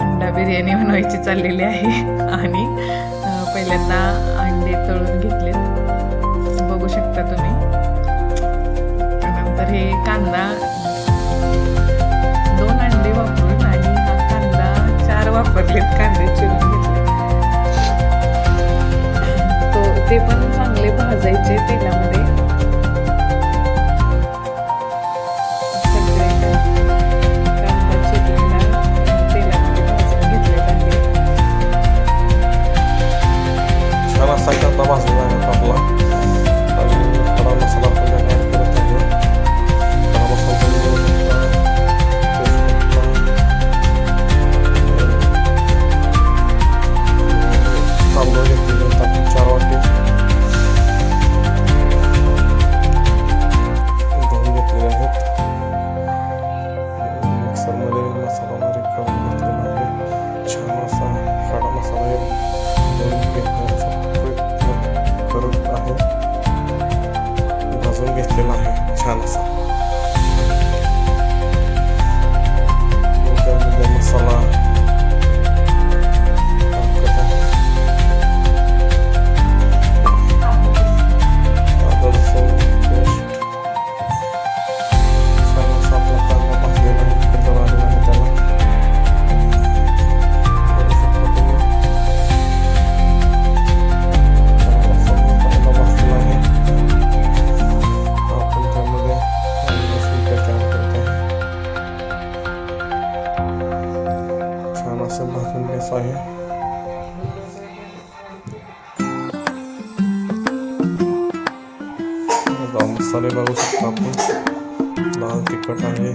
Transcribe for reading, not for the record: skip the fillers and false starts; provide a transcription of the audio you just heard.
अंडा बिर्याणी बनवायची चाललेली आहे आणि पहिल्यांदा अंडे तळून घेतलेत, बघू शकता तुम्ही. त्यानंतर हे कांदा 2 अंडे वापरून आणि हा कांदा 4 वापरलेत, कांदे चिरून घेतले. ते पण चांगले भाजायचे तेलामध्ये. सगळे कांदा चिरलेला तेलामध्ये भाजून घेतलेला आहे. छान असा कांदा भाजलेला आहे आपला आणि खडा मसाला आपण ॲड करत आहे. खडा मसाला तांदूळ घेतलेले आहेत आपण 4 वाटी धुवून घेतलेले आहेत. मिक्सरमध्ये मसाला बारीक करून घेतलेला आहे. छान असा खडा मसाला करत आहे, भाजून घेतलेला आहे छान असा. त्यामध्ये मसाला टाकत आहे. आलं लसूण पेस्ट छान असा आपला कांदा भाजलेला आहे, कलर आलेला आहे त्याला. बघू शकता तुम्ही. कांदा भाजलेला आहे. आपण त्यामध्ये आलं लसूण पेस्ट ॲड करत आहे. छान असं भाजून घ्यायचं आहे. मसाले बघू शकता आपण. लाल तिखट आहे,